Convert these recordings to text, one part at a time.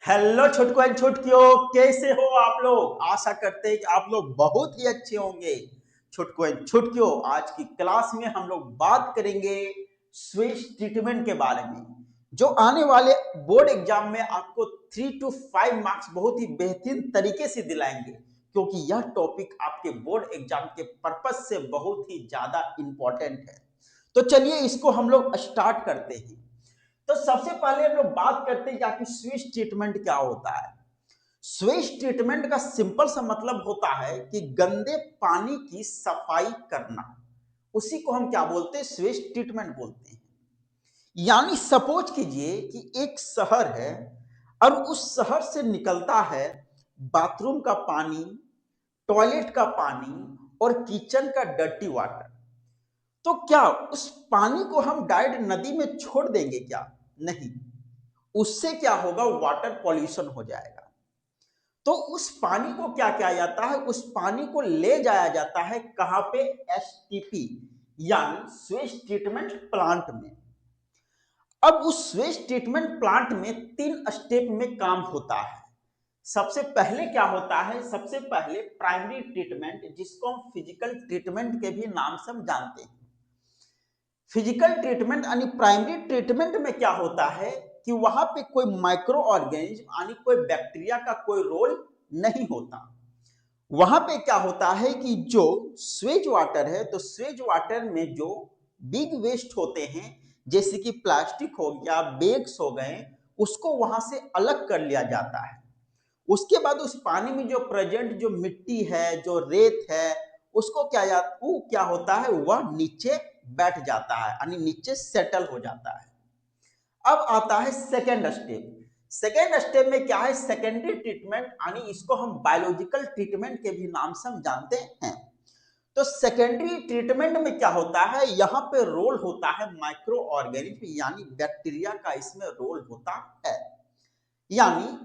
Hello छुटको and छुटकियों, कैसे हो आप लोग। आशा करते हैं कि आप लोग बहुत ही अच्छे होंगे। छुटको एंड छुटकियों, आज की क्लास में हम लोग बात करेंगे स्विच ट्रीटमेंट के बारे में, जो आने वाले बोर्ड एग्जाम में आपको 3 to 5 मार्क्स बहुत ही बेहतरीन तरीके से दिलाएंगे, क्योंकि यह टॉपिक आपके बोर्ड एग्जाम के पर्पस से बहुत ही ज्यादा इंपॉर्टेंट है। तो चलिए इसको हम लोग स्टार्ट करते हैं। तो सबसे पहले हम लोग बात करते हैं कि आखिर स्विच ट्रीटमेंट क्या होता है। स्विच ट्रीटमेंट का सिंपल सा मतलब होता है कि गंदे पानी की सफाई करना। उसी को हम क्या बोलते हैं, स्विच ट्रीटमेंट बोलते हैं। यानी सपोज कीजिए कि एक शहर है और उस शहर से निकलता है बाथरूम का पानी, टॉयलेट का पानी और किचन का डर्टी वाटर। तो क्या उस पानी को हम डायरेक्ट नदी में छोड़ देंगे क्या? नहीं। उससे क्या होगा, वाटर पॉल्यूशन हो जाएगा। तो उस पानी को क्या किया जाता है, उस पानी को ले जाया जाता है कहां पे? एसटीपी यानी स्वेज ट्रीटमेंट प्लांट में। अब उस स्वेज ट्रीटमेंट प्लांट में 3 स्टेप में काम होता है। सबसे पहले क्या होता है, सबसे पहले प्राइमरी ट्रीटमेंट, जिसको हम फिजिकल ट्रीटमेंट के भी नाम से हम जानते हैं। फिजिकल ट्रीटमेंट यानी प्राइमरी ट्रीटमेंट में क्या होता है कि वहां पे कोई माइक्रो ऑर्गेनिज्म यानी कोई बैक्टीरिया का कोई रोल नहीं होता। वहां पे क्या होता है कि जो स्वेज वाटर है, तो स्वेज वाटर में जो बिग वेस्ट होते हैं, जैसे कि प्लास्टिक हो गया, बैग्स हो गए, उसको वहां से अलग कर लिया जाता है। उसके बाद उस पानी में जो प्रेजेंट जो मिट्टी है, जो रेत है, उसको वो क्या होता है, वह नीचे बैठ जाता है यानी नीचे सेटल हो जाता है। अब आता है सेकेंड स्टेप। सेकेंड स्टेप में क्या है, सेकेंडरी ट्रीटमेंट, यानी इसको हम बायोलॉजिकल ट्रीटमेंट के भी नाम से हम जानते हैं। तो सेकेंडरी ट्रीटमेंट में क्या होता है, यहां पे रोल होता है माइक्रो ऑर्गेनिज्म यानी बैक्टीरिया का इसमें रोल होता है। यानी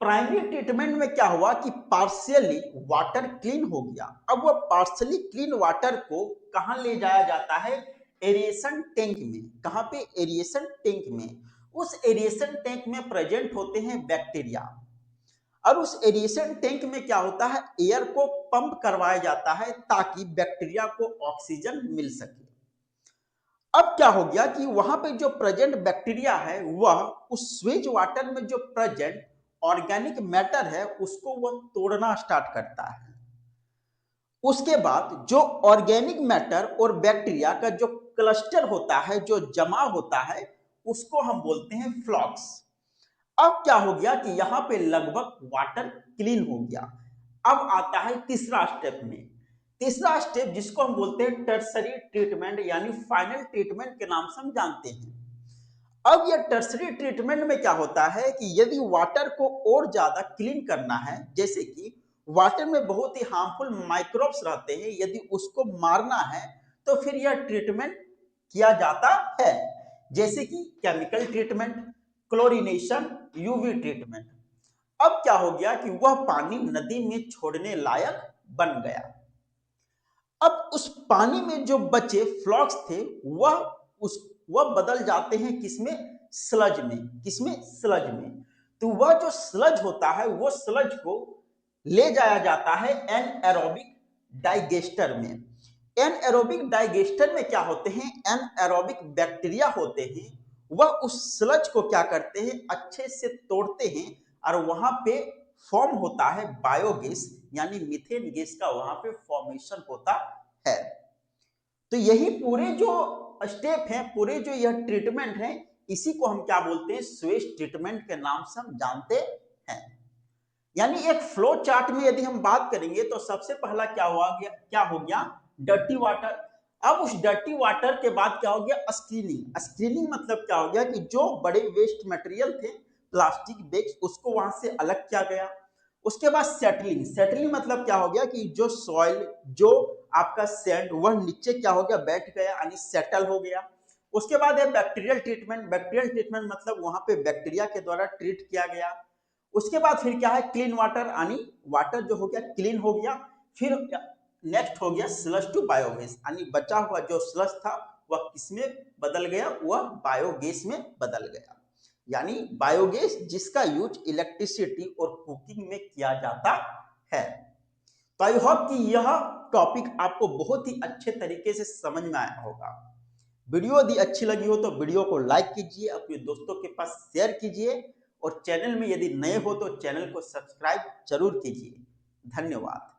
प्राइमरी ट्रीटमेंट में क्या हुआ कि पार्शियली वाटर क्लीन हो गया। अब वो पार्शियली क्लीन वाटर को कहां ले जाया जाता है? एरिएशन टैंक में। कहां पे? एरिएशन टैंक में। उस एरिएशन टैंक में प्रेजेंट होते हैं बैक्टीरिया। और उस एरिएशन टैंक में क्या होता है, एयर को पंप करवाया जाता है ताकि बैक्टीरिया को ऑक्सीजन मिल सके। अब क्या हो गया कि वहां पे जो प्रेजेंट बैक्टीरिया है, वह उस स्वेज वाटर में जो प्रेजेंट ऑर्गेनिक मैटर है, उसको वह तोड़ना स्टार्ट करता है। उसके बाद जो ऑर्गेनिक मैटर और बैक्टीरिया का जो क्लस्टर होता है, जो जमा होता है, उसको हम बोलते हैं फ्लॉक्स। अब क्या हो गया कि यहां पे लगभग वाटर क्लीन हो गया। अब आता है तीसरा स्टेप में। तीसरा स्टेप जिसको हम बोलते हैं टर्सरी ट्रीटमेंट यानी फाइनल ट्रीटमेंट के नाम से हम जानते हैं। अब यह टर्सरी ट्रीटमेंट में क्या होता है कि यदि वाटर को और ज्यादा क्लीन करना है, जैसे कि वाटर में बहुत ही हार्मफुल माइक्रोब्स रहते हैं, यदि उसको मारना है, तो फिर यह ट्रीटमेंट किया जाता है, जैसे कि chemical treatment, chlorination, UV treatment. अब क्या हो गया कि वह पानी नदी में छोड़ने लायक बन गया। अब उस पानी में जो बचे फ्लॉक्स थे, वह बदल जाते हैं किसमें? स्लज में। किसमें? स्लज में। तो वह जो स्लज होता है, वो स्लज को ले जाया जाता है एनएरोबिक डाइजेस्टर में। एनएरोबिक डाइजेस्टर में क्या होते हैं, एनएरोबिक बैक्टीरिया होते हैं। वह उस स्लज को क्या करते हैं, अच्छे से तोड़ते हैं और वहां पे फॉर्म होता है बायोगैस यानी मीथेन गैस का वहां पे फॉर्मेशन होता है। तो यही पूरे जो स्टेप हैं, पूरे जो यह ट्रीटमेंट है, इसी को हम क्या बोलते हैं, स्वेज ट्रीटमेंट के नाम से हम जानते हैं। यानी एक फ्लो चार्ट में यदि हम बात करेंगे, तो सबसे पहला क्या हो गया, डर्टी वाटर। अब उस डर्टी वाटर के बाद क्या हो गया, स्क्रीनिंग। स्क्रीनिंग मतलब क्या हो गया कि जो बड़े वेस्ट मटेरियल थे, प्लास्टिक बैग्स, उसको वहां से अलग किया गया। उसके बाद सेटलिंग। सेटलिंग मतलब क्या हो गया कि जो सॉइल, जो आपका सैंड, वह नीचे क्या हो गया, बैठ गया यानी सेटल हो गया। उसके बाद है बैक्टीरियल ट्रीटमेंट। बैक्टीरियल ट्रीटमेंट मतलब वहां पे बैक्टीरिया के द्वारा ट्रीट किया गया। उसके बाद फिर क्या है, क्लीन वाटर, यानी वाटर जो हो गया क्लीन हो गया। फिर नेक्स्ट हो गया स्लश टू बायोगैस, यानी बचा हुआ जो स्लश था, वह किसमें बदल गया, वह बायोगैस में बदल गया। यानी बायोगैस जिसका यूज इलेक्ट्रिसिटी और कुकिंग में किया जाता है। तो आई होप कि यह टॉपिक आपको बहुत ही अच्छे तरीके से समझ में आया होगा। वीडियो यदि अच्छी लगी हो तो वीडियो को लाइक कीजिए, अपने दोस्तों के पास शेयर कीजिए और चैनल में यदि नए हो तो चैनल को सब्सक्राइब जरूर कीजिए। धन्यवाद।